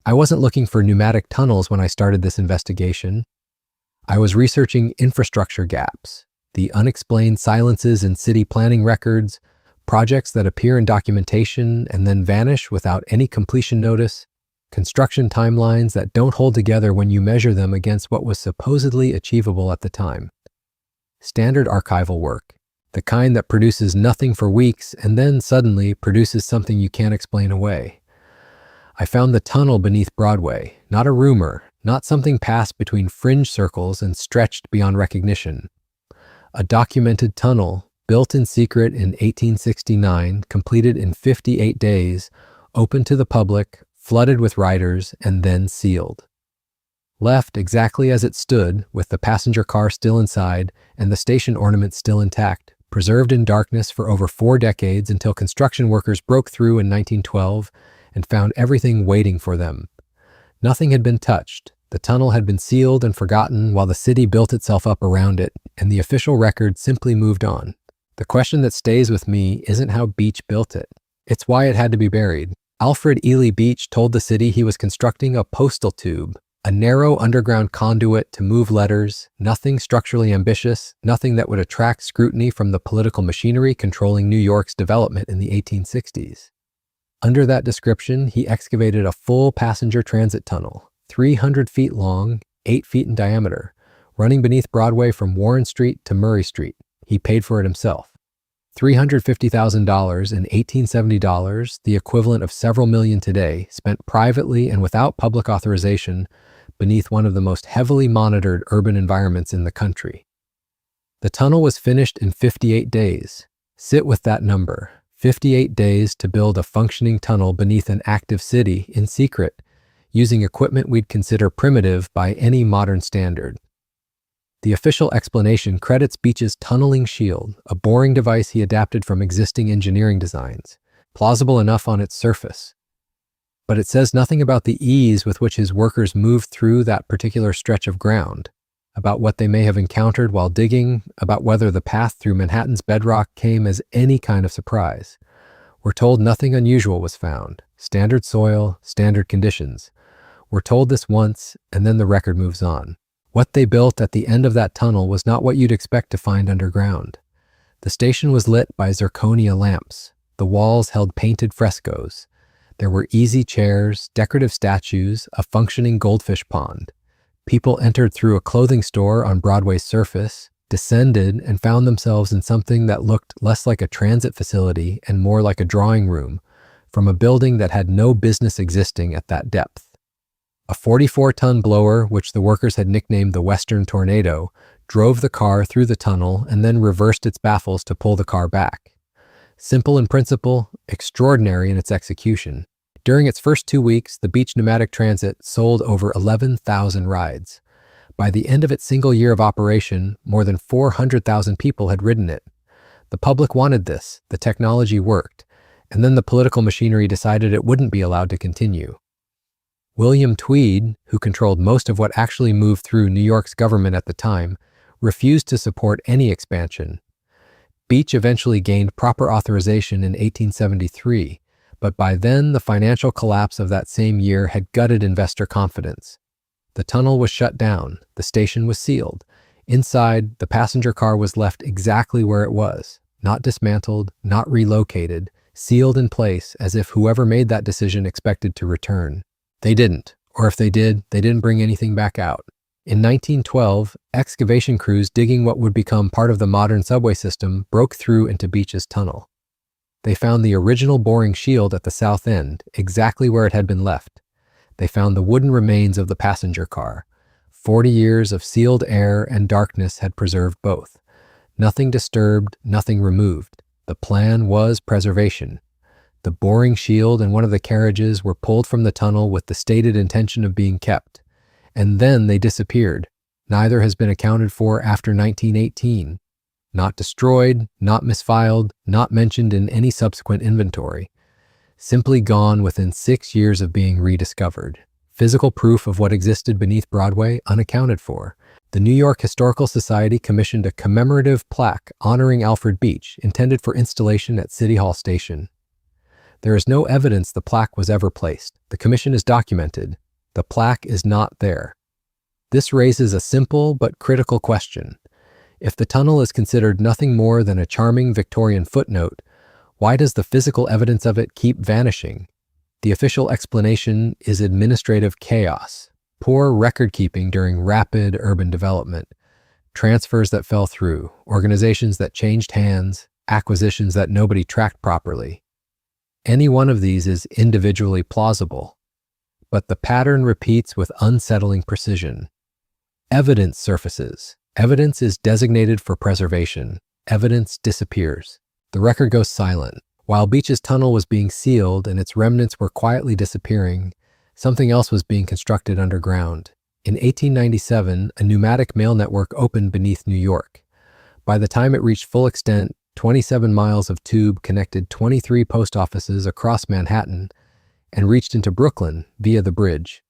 I wasn't looking for pneumatic tunnels when I started this investigation. I was researching infrastructure gaps, the unexplained silences in city planning records, projects that appear in documentation and then vanish without any completion notice, construction timelines that don't hold together when you measure them against what was supposedly achievable at the time. Standard archival work, the kind that produces nothing for weeks and then suddenly produces something you can't explain away. I found the tunnel beneath Broadway, not a rumor, not something passed between fringe circles and stretched beyond recognition. A documented tunnel, built in secret in 1869, completed in 58 days, open to the public, flooded with riders, and then sealed. Left exactly as it stood, with the passenger car still inside and the station ornament still intact, preserved in darkness for over 4 decades until construction workers broke through in 1912 and found everything waiting for them. Nothing had been touched. The tunnel had been sealed and forgotten while the city built itself up around it, and the official record simply moved on. The question that stays with me isn't how Beach built it. It's why it had to be buried. Alfred Ely Beach told the city he was constructing a postal tube, a narrow underground conduit to move letters, nothing structurally ambitious, nothing that would attract scrutiny from the political machinery controlling New York's development in the 1860s. Under that description, he excavated a full passenger transit tunnel, 300 feet long, 8 feet in diameter, running beneath Broadway from Warren Street to Murray Street. He paid for it himself. $350,000 in $1870, the equivalent of several million today, spent privately and without public authorization beneath one of the most heavily monitored urban environments in the country. The tunnel was finished in 58 days. Sit with that number. 58 days to build a functioning tunnel beneath an active city in secret, using equipment we'd consider primitive by any modern standard. The official explanation credits Beach's tunneling shield, a boring device he adapted from existing engineering designs, plausible enough on its surface. But it says nothing about the ease with which his workers moved through that particular stretch of ground, about what they may have encountered while digging, about whether the path through Manhattan's bedrock came as any kind of surprise. We're told nothing unusual was found. Standard soil, standard conditions. We're told this once, and then the record moves on. What they built at the end of that tunnel was not what you'd expect to find underground. The station was lit by zirconia lamps. The walls held painted frescoes. There were easy chairs, decorative statues, a functioning goldfish pond. People entered through a clothing store on Broadway's surface, descended, and found themselves in something that looked less like a transit facility and more like a drawing room, from a building that had no business existing at that depth. A 44-ton blower, which the workers had nicknamed the Western Tornado, drove the car through the tunnel and then reversed its baffles to pull the car back. Simple in principle, extraordinary in its execution. During its first 2 weeks, the Beach Pneumatic Transit sold over 11,000 rides. By the end of its single year of operation, more than 400,000 people had ridden it. The public wanted this, the technology worked, and then the political machinery decided it wouldn't be allowed to continue. William Tweed, who controlled most of what actually moved through New York's government at the time, refused to support any expansion. Beach eventually gained proper authorization in 1873, but by then the financial collapse of that same year had gutted investor confidence. The tunnel was shut down, the station was sealed. Inside, the passenger car was left exactly where it was, not dismantled, not relocated, sealed in place as if whoever made that decision expected to return. They didn't, or if they didn't bring anything back out. In 1912, excavation crews digging what would become part of the modern subway system broke through into Beach's tunnel. They found the original boring shield at the south end, exactly where it had been left. They found the wooden remains of the passenger car. 40 years of sealed air and darkness had preserved both. Nothing disturbed, nothing removed. The plan was preservation. The boring shield and one of the carriages were pulled from the tunnel with the stated intention of being kept. And then they disappeared. Neither has been accounted for after 1918. Not destroyed, not misfiled, not mentioned in any subsequent inventory. Simply gone within 6 years of being rediscovered. Physical proof of what existed beneath Broadway unaccounted for. The New York Historical Society commissioned a commemorative plaque honoring Alfred Beach, intended for installation at City Hall Station. There is no evidence the plaque was ever placed. The commission is documented. The plaque is not there. This raises a simple but critical question. If the tunnel is considered nothing more than a charming Victorian footnote, why does the physical evidence of it keep vanishing? The official explanation is administrative chaos, poor record-keeping during rapid urban development, transfers that fell through, organizations that changed hands, acquisitions that nobody tracked properly. Any one of these is individually plausible, but the pattern repeats with unsettling precision. Evidence surfaces. Evidence is designated for preservation. Evidence disappears. The record goes silent. While Beach's tunnel was being sealed and its remnants were quietly disappearing, something else was being constructed underground. In 1897, a pneumatic mail network opened beneath New York. By the time it reached full extent, 27 miles of tube connected 23 post offices across Manhattan and reached into Brooklyn via the bridge.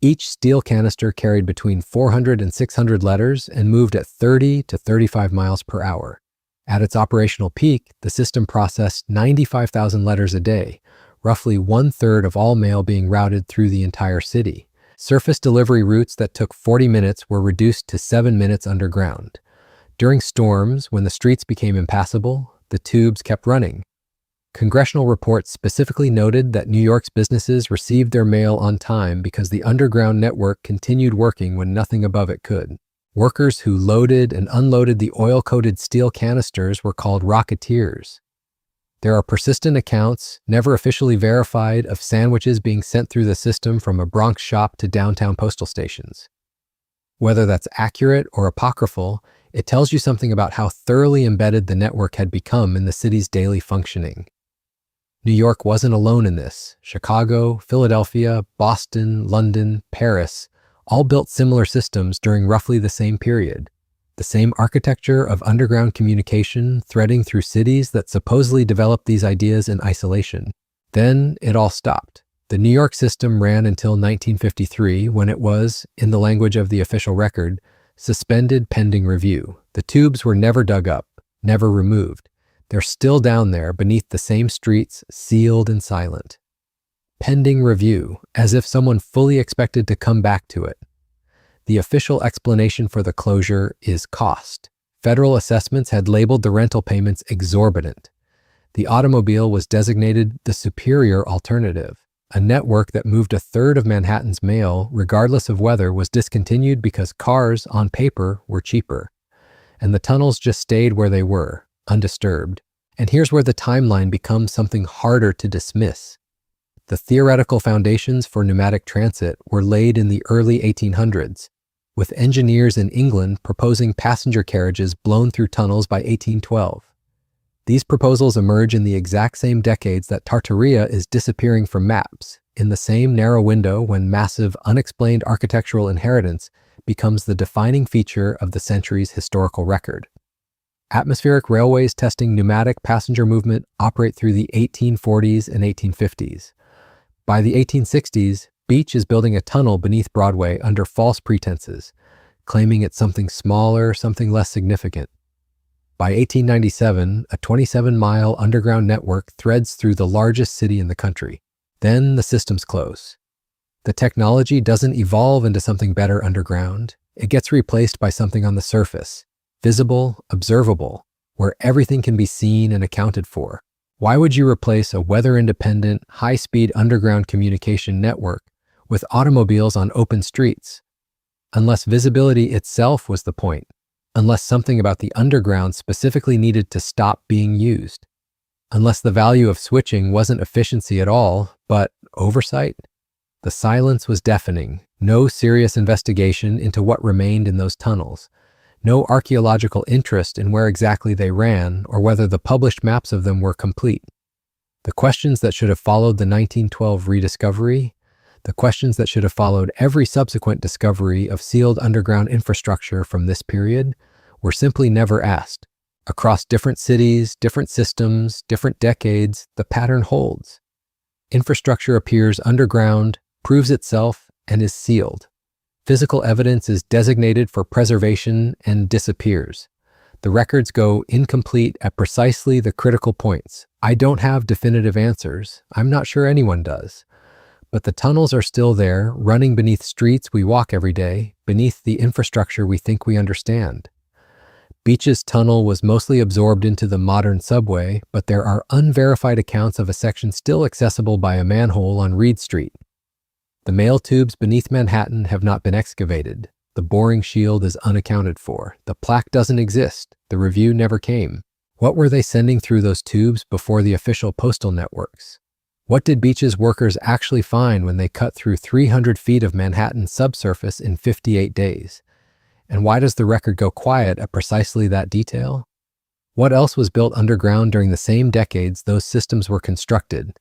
Each steel canister carried between 400 and 600 letters and moved at 30 to 35 miles per hour. At its operational peak, the system processed 95,000 letters a day, roughly one-third of all mail being routed through the entire city. Surface delivery routes that took 40 minutes were reduced to 7 minutes underground. During storms, when the streets became impassable, the tubes kept running. Congressional reports specifically noted that New York's businesses received their mail on time because the underground network continued working when nothing above it could. Workers who loaded and unloaded the oil-coated steel canisters were called rocketeers. There are persistent accounts, never officially verified, of sandwiches being sent through the system from a Bronx shop to downtown postal stations. Whether that's accurate or apocryphal, it tells you something about how thoroughly embedded the network had become in the city's daily functioning. New York wasn't alone in this. Chicago, Philadelphia, Boston, London, Paris all built similar systems during roughly the same period. The same architecture of underground communication threading through cities that supposedly developed these ideas in isolation. Then it all stopped. The New York system ran until 1953, when it was, in the language of the official record, suspended pending review. The tubes were never dug up, never removed. They're still down there beneath the same streets, sealed and silent. Pending review, as if someone fully expected to come back to it. The official explanation for the closure is cost. Federal assessments had labeled the rental payments exorbitant. The automobile was designated the superior alternative. A network that moved a third of Manhattan's mail, regardless of weather, was discontinued because cars, on paper, were cheaper. And the tunnels just stayed where they were, undisturbed. And here's where the timeline becomes something harder to dismiss. The theoretical foundations for pneumatic transit were laid in the early 1800s, with engineers in England proposing passenger carriages blown through tunnels by 1812. These proposals emerge in the exact same decades that Tartaria is disappearing from maps, in the same narrow window when massive, unexplained architectural inheritance becomes the defining feature of the century's historical record. Atmospheric railways testing pneumatic passenger movement operate through the 1840s and 1850s. By the 1860s, Beach is building a tunnel beneath Broadway under false pretenses, claiming it's something smaller, something less significant. By 1897, a 27-mile underground network threads through the largest city in the country. Then the systems close. The technology doesn't evolve into something better underground. It gets replaced by something on the surface, visible, observable, where everything can be seen and accounted for. Why would you replace a weather-independent, high-speed underground communication network with automobiles on open streets? Unless visibility itself was the point. Unless something about the underground specifically needed to stop being used. Unless the value of switching wasn't efficiency at all, but oversight. The silence was deafening. No serious investigation into what remained in those tunnels. No archaeological interest in where exactly they ran or whether the published maps of them were complete. The questions that should have followed the 1912 rediscovery, the questions that should have followed every subsequent discovery of sealed underground infrastructure from this period, were simply never asked. Across different cities, different systems, different decades, the pattern holds. Infrastructure appears underground, proves itself, and is sealed. Physical evidence is designated for preservation and disappears. The records go incomplete at precisely the critical points. I don't have definitive answers. I'm not sure anyone does. But the tunnels are still there, running beneath streets we walk every day, beneath the infrastructure we think we understand. Beach's tunnel was mostly absorbed into the modern subway, but there are unverified accounts of a section still accessible by a manhole on Reed Street. The mail tubes beneath Manhattan have not been excavated. The boring shield is unaccounted for. The plaque doesn't exist. The review never came. What were they sending through those tubes before the official postal networks? What did Beach's workers actually find when they cut through 300 feet of Manhattan's subsurface in 58 days? And why does the record go quiet at precisely that detail? What else was built underground during the same decades those systems were constructed?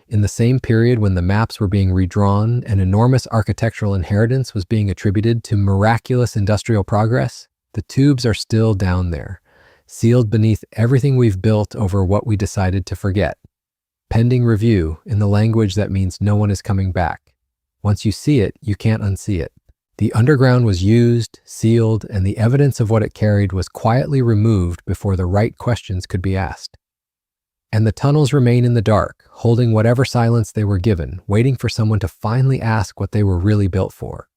In the same period when the maps were being redrawn, an enormous architectural inheritance was being attributed to miraculous industrial progress? The tubes are still down there, sealed beneath everything we've built over what we decided to forget. Pending review, in the language that means no one is coming back. Once you see it, you can't unsee it. The underground was used, sealed, and the evidence of what it carried was quietly removed before the right questions could be asked. And the tunnels remain in the dark, holding whatever silence they were given, waiting for someone to finally ask what they were really built for.